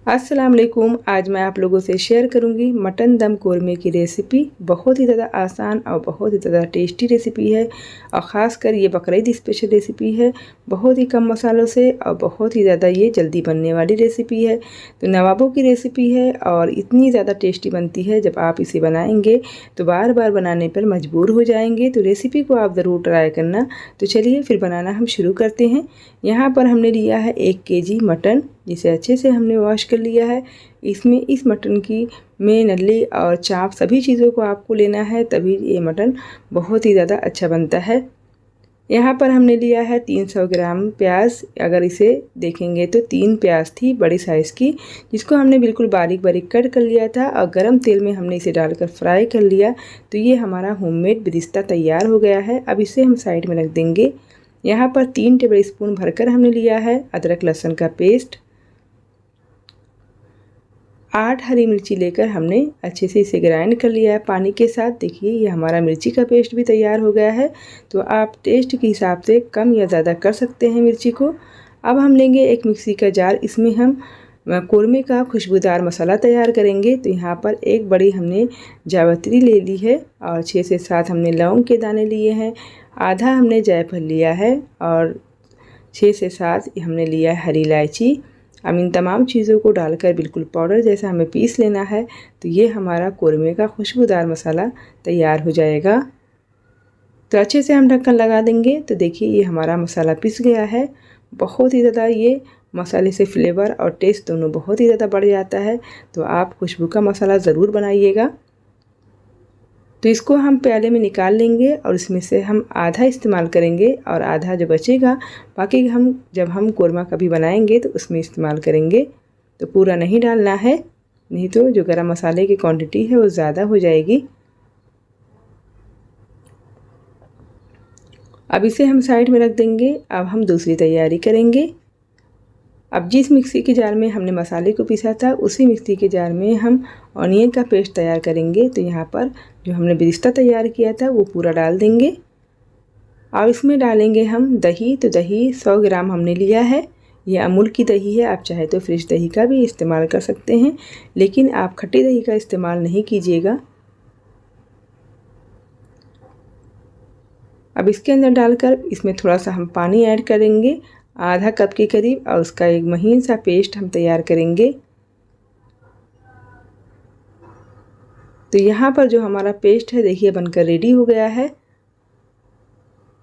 अस्सलाम वालेकुम। आज मैं आप लोगों से शेयर करूंगी मटन दम कोरमे की रेसिपी। बहुत ही ज़्यादा आसान और बहुत ही ज़्यादा टेस्टी रेसिपी है और ख़ास कर ये बकरीद स्पेशल रेसिपी है। बहुत ही कम मसालों से और बहुत ही ज़्यादा ये जल्दी बनने वाली रेसिपी है। तो नवाबों की रेसिपी है और इतनी ज़्यादा टेस्टी बनती है, जब आप इसे बनाएंगे तो बार बार बनाने पर मजबूर हो जाएंगे। तो रेसिपी को आप ज़रूर ट्राई करना। तो चलिए फिर बनाना हम शुरू करते हैं। यहाँ पर हमने लिया है 1 केजी मटन, जिसे अच्छे से हमने वॉश कर लिया है। इसमें इस मटन की में नली और चाप सभी चीज़ों को आपको लेना है, तभी ये मटन बहुत ही ज़्यादा अच्छा बनता है। यहाँ पर हमने लिया है 300 ग्राम प्याज। अगर इसे देखेंगे तो 3 प्याज थी बड़ी साइज़ की, जिसको हमने बिल्कुल बारीक बारीक कट कर लिया था और गरम तेल में हमने इसे डालकर फ्राई कर लिया। तो ये हमारा होममेड बिरिस्ता तैयार हो गया है। अब इसे हम साइड में रख देंगे। यहाँ पर 3 टेबल स्पून भरकर हमने लिया है अदरक लहसुन का पेस्ट। 8 हरी मिर्ची लेकर हमने अच्छे से इसे ग्राइंड कर लिया है पानी के साथ। देखिए ये हमारा मिर्ची का पेस्ट भी तैयार हो गया है। तो आप टेस्ट के हिसाब से कम या ज़्यादा कर सकते हैं मिर्ची को। अब हम लेंगे एक मिक्सी का जार। इसमें हम कोरमे का खुशबूदार मसाला तैयार करेंगे। तो यहाँ पर एक बड़ी हमने जावित्री ले ली है और 6 से 7 हमने लौंग के दाने लिए हैं। आधा हमने जायफल लिया है और 6 से 7 हमने लिया है हरी इलायची। अब इन तमाम चीज़ों को डालकर बिल्कुल पाउडर जैसा हमें पीस लेना है। तो ये हमारा कोरमे का खुशबूदार मसाला तैयार हो जाएगा। तो अच्छे से हम ढक्कन लगा देंगे। तो देखिए ये हमारा मसाला पिस गया है। बहुत ही ज़्यादा ये मसाले से फ्लेवर और टेस्ट दोनों बहुत ही ज़्यादा बढ़ जाता है। तो आप खुशबू का मसाला ज़रूर बनाइएगा। तो इसको हम प्याले में निकाल लेंगे और इसमें से हम आधा इस्तेमाल करेंगे और आधा जो बचेगा बाकी हम जब हम कोरमा कभी बनाएंगे तो उसमें इस्तेमाल करेंगे। तो पूरा नहीं डालना है, नहीं तो जो गरम मसाले की क्वांटिटी है वो ज़्यादा हो जाएगी। अब इसे हम साइड में रख देंगे। अब हम दूसरी तैयारी करेंगे। अब जिस मिक्सी के जार में हमने मसाले को पीसा था उसी मिक्सी के जार में हम ऑनियन का पेस्ट तैयार करेंगे। तो यहाँ पर जो हमने बिरिस्ता तैयार किया था वो पूरा डाल देंगे। और इसमें डालेंगे हम दही। तो दही 100 ग्राम हमने लिया है। ये अमूल की दही है। आप चाहे तो फ्रेश दही का भी इस्तेमाल कर सकते हैं, लेकिन आप खट्टी दही का इस्तेमाल नहीं कीजिएगा। अब इसके अंदर डालकर इसमें थोड़ा सा हम पानी ऐड करेंगे, आधा कप के करीब, और उसका एक महीन सा पेस्ट हम तैयार करेंगे। तो यहाँ पर जो हमारा पेस्ट है देखिए बनकर रेडी हो गया है।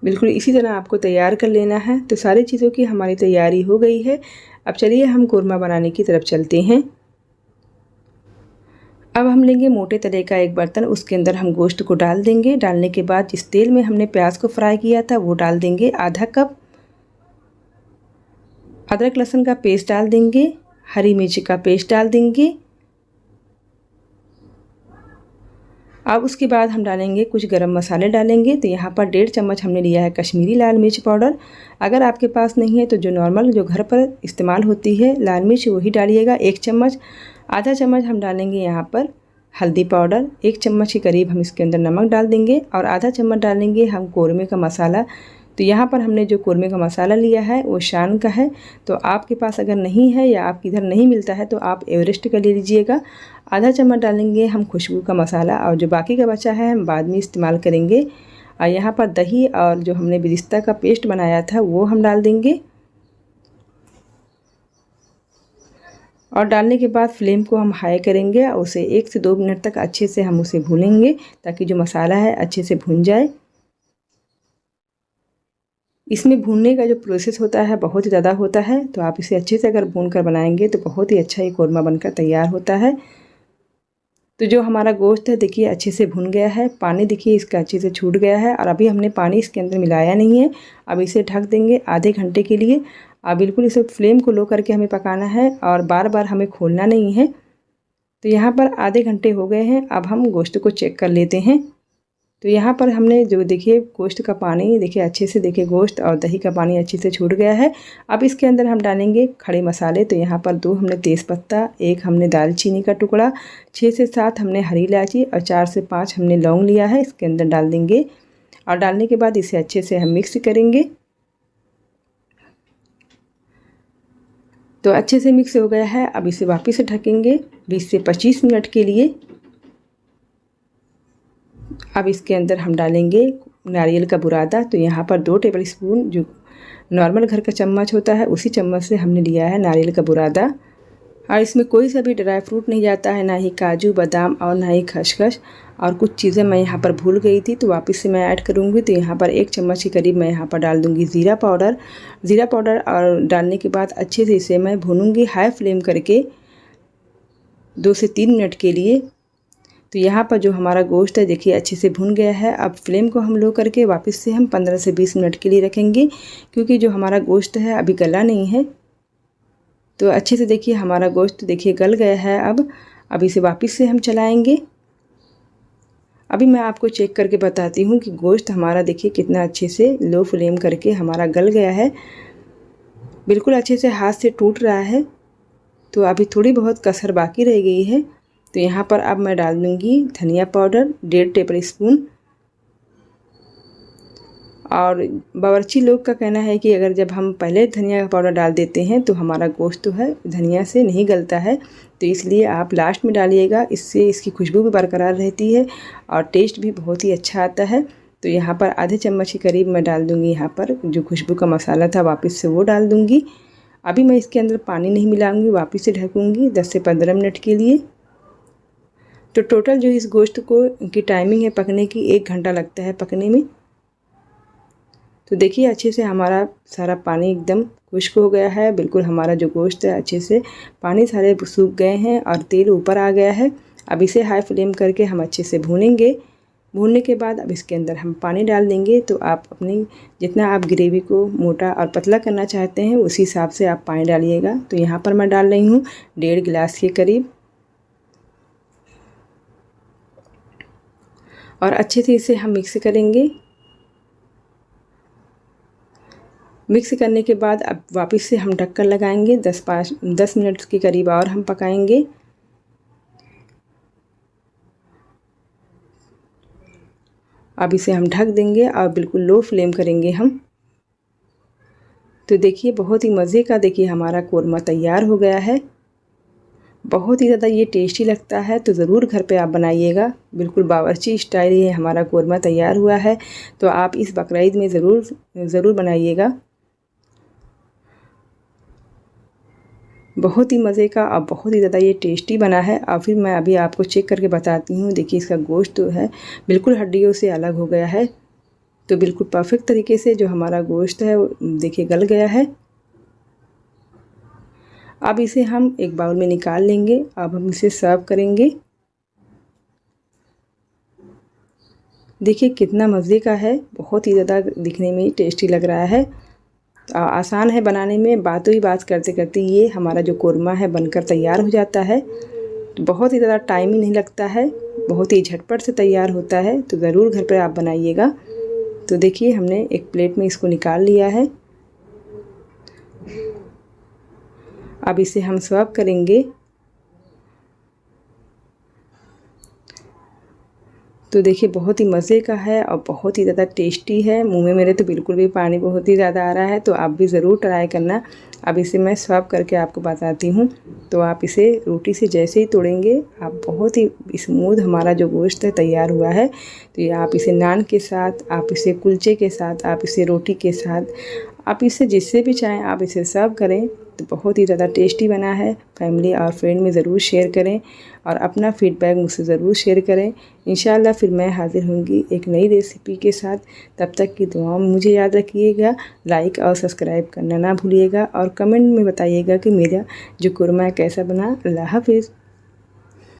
बिल्कुल इसी तरह आपको तैयार कर लेना है। तो सारी चीज़ों की हमारी तैयारी हो गई है। अब चलिए हम कोरमा बनाने की तरफ चलते हैं। अब हम लेंगे मोटे तले का एक बर्तन, उसके अंदर हम गोश्त को डाल देंगे। डालने के बाद जिस तेल में हमने प्याज को फ्राई किया था वो डाल देंगे। आधा कप अदरक लहसुन का पेस्ट डाल देंगे। हरी मिर्च का पेस्ट डाल देंगे। अब उसके बाद हम डालेंगे कुछ गरम मसाले डालेंगे। तो यहाँ पर 1.5 चम्मच हमने लिया है कश्मीरी लाल मिर्च पाउडर। अगर आपके पास नहीं है तो जो नॉर्मल जो घर पर इस्तेमाल होती है लाल मिर्च वही डालिएगा, 1 चम्मच। आधा चम्मच हम डालेंगे यहाँ पर हल्दी पाउडर। 1 चम्मच के करीब हम इसके अंदर नमक डाल देंगे और आधा चम्मच डालेंगे हम कोरमे का मसाला। तो यहाँ पर हमने जो कोरमे का मसाला लिया है वो शान का है। तो आपके पास अगर नहीं है या आपके इधर नहीं मिलता है तो आप एवरेस्ट का ले लीजिएगा। आधा चम्मच डालेंगे हम खुशबू का मसाला और जो बाकी का बचा है हम बाद में इस्तेमाल करेंगे। और यहाँ पर दही और जो हमने बिरिस्ता का पेस्ट बनाया था वो हम डाल देंगे। और डालने के बाद फ्लेम को हम हाई करेंगे और उसे 1 से 2 मिनट तक अच्छे से हम उसे भूनेंगे ताकि जो मसाला है अच्छे से भून जाए। इसमें भूनने का जो प्रोसेस होता है बहुत ही ज़्यादा होता है। तो आप इसे अच्छे से अगर भून कर बनाएंगे तो बहुत ही अच्छा ये कोरमा बनकर तैयार होता है। तो जो हमारा गोश्त है देखिए अच्छे से भुन गया है। पानी देखिए इसका अच्छे से छूट गया है और अभी हमने पानी इसके अंदर मिलाया नहीं है। अब इसे ढक देंगे आधे घंटे के लिए। अब बिल्कुल इसे फ्लेम को लो करके हमें पकाना है और बार बार हमें खोलना नहीं है। तो यहाँ पर आधे घंटे हो गए हैं। अब हम गोश्त को चेक कर लेते हैं। तो यहाँ पर हमने जो देखिए गोश्त का पानी देखिए अच्छे से देखिए गोश्त और दही का पानी अच्छे से छूट गया है। अब इसके अंदर हम डालेंगे खड़े मसाले। तो यहाँ पर 2 हमने तेज़पत्ता, 1 हमने दालचीनी का टुकड़ा, 6 से 7 हमने हरी इलायची और 4 से 5 हमने लौंग लिया है, इसके अंदर डाल देंगे। और डालने के बाद इसे अच्छे से हम मिक्स करेंगे। तो अच्छे से मिक्स हो गया है। अब इसे वापस से ढकेंगे 20 से 25 मिनट के लिए। अब इसके अंदर हम डालेंगे नारियल का बुरादा। तो यहाँ पर 2 टेबल स्पून जो नॉर्मल घर का चम्मच होता है उसी चम्मच से हमने लिया है नारियल का बुरादा। और इसमें कोई सा भी ड्राई फ्रूट नहीं जाता है, ना ही काजू बादाम और ना ही खसखस। और कुछ चीज़ें मैं यहाँ पर भूल गई थी तो वापस से मैं ऐड करूँगी। तो यहाँ पर 1 चम्मच के करीब मैं यहाँ पर डाल दूँगी ज़ीरा पाउडर। और डालने के बाद अच्छे से इसे मैं भूनूँगी हाई फ्लेम करके 2 से 3 मिनट के लिए। तो यहाँ पर जो हमारा गोश्त है देखिए अच्छे से भुन गया है। अब फ्लेम को हम लो करके वापस से हम 15 से 20 मिनट के लिए रखेंगे, क्योंकि जो हमारा गोश्त है अभी गला नहीं है। तो अच्छे से देखिए हमारा गोश्त देखिए गल गया है। अब इसे वापस से हम चलाएंगे। अभी मैं आपको चेक करके बताती हूँ कि गोश्त हमारा देखिए कितना अच्छे से लो फ्लेम करके हमारा गल गया है, बिल्कुल अच्छे से हाथ से टूट रहा है। तो अभी थोड़ी बहुत कसर बाकी रह गई है। तो यहाँ पर अब मैं डाल दूँगी धनिया पाउडर 1.5 टेबल स्पून। और बावर्ची लोग का कहना है कि अगर जब हम पहले धनिया का पाउडर डाल देते हैं तो हमारा गोश्त तो है धनिया से नहीं गलता है, तो इसलिए आप लास्ट में डालिएगा। इससे इसकी खुशबू भी बरकरार रहती है और टेस्ट भी बहुत ही अच्छा आता है। तो यहाँ पर आधे चम्मच के करीब मैं डाल दूँगी यहाँ पर जो खुशबू का मसाला था वापस से वो डाल दूँगी। अभी मैं इसके अंदर पानी नहीं मिलाऊँगी, वापस से ढकूँगी 10 से 15 मिनट के लिए। तो टोटल जो इस गोश्त को की टाइमिंग है पकने की 1 घंटा लगता है पकने में। तो देखिए अच्छे से हमारा सारा पानी एकदम खुश्क हो गया है, बिल्कुल हमारा जो गोश्त है अच्छे से पानी सारे सूख गए हैं और तेल ऊपर आ गया है। अब इसे हाई फ्लेम करके हम अच्छे से भूनेंगे। भूनने के बाद अब इसके अंदर हम पानी डाल देंगे। तो आप अपनी जितना आप ग्रेवी को मोटा और पतला करना चाहते हैं उसी हिसाब से आप पानी डालिएगा। तो यहाँ पर मैं डाल रही हूँ 1.5 गिलास के करीब। और अच्छे से इसे हम मिक्स करेंगे। मिक्स करने के बाद अब वापस से हम ढक्कन लगाएंगे 10 मिनट के करीब और हम पकाएंगे। अब इसे हम ढक देंगे और बिल्कुल लो फ्लेम करेंगे हम। तो देखिए बहुत ही मज़े का देखिए हमारा कोरमा तैयार हो गया है। बहुत ही ज़्यादा ये टेस्टी लगता है, तो ज़रूर घर पे आप बनाइएगा। बिल्कुल बावर्ची स्टाइल ये हमारा कोरमा तैयार हुआ है। तो आप इस बकरीद में ज़रूर बनाइएगा। बहुत ही मज़े का और बहुत ही ज़्यादा ये टेस्टी बना है। और फिर मैं अभी आपको चेक करके बताती हूँ। देखिए इसका गोश्त तो है बिल्कुल हड्डियों से अलग हो गया है। तो बिल्कुल परफेक्ट तरीके से जो हमारा गोश्त है वो देखिए गल गया है। अब इसे हम एक बाउल में निकाल लेंगे। अब हम इसे सर्व करेंगे। देखिए कितना मज़े का है, बहुत ही ज़्यादा दिखने में टेस्टी लग रहा है। आसान है बनाने में, बातों ही बात करते करते ये हमारा जो कोरमा है बनकर तैयार हो जाता है। तो बहुत ही ज़्यादा टाइम ही नहीं लगता है, बहुत ही झटपट से तैयार होता है। तो ज़रूर घर पर आप बनाइएगा। तो देखिए हमने एक प्लेट में इसको निकाल लिया है। अब इसे हम सर्व करेंगे। तो देखिए बहुत ही मज़े का है और बहुत ही ज़्यादा टेस्टी है। मुंह में मेरे तो बिल्कुल भी पानी बहुत ही ज़्यादा आ रहा है। तो आप भी ज़रूर ट्राई करना। अब इसे मैं सर्व करके आपको बताती हूँ। तो आप इसे रोटी से जैसे ही तोड़ेंगे आप बहुत ही स्मूथ हमारा जो गोश्त है तैयार हुआ है। तो ये आप इसे नान के साथ, आप इसे कुलचे के साथ, आप इसे रोटी के साथ, आप इसे जिससे भी चाहें आप इसे सर्व करें। तो बहुत ही ज़्यादा टेस्टी बना है। फैमिली और फ्रेंड में ज़रूर शेयर करें और अपना फीडबैक मुझसे ज़रूर शेयर करें। इंशाल्लाह फिर मैं हाज़िर होंगी एक नई रेसिपी के साथ। तब तक की दुआओं में मुझे याद रखिएगा। लाइक और सब्सक्राइब करना ना भूलिएगा और कमेंट में बताइएगा कि मेरा जो कुरमा कैसा बना। अल्लाह हाफ़िज़।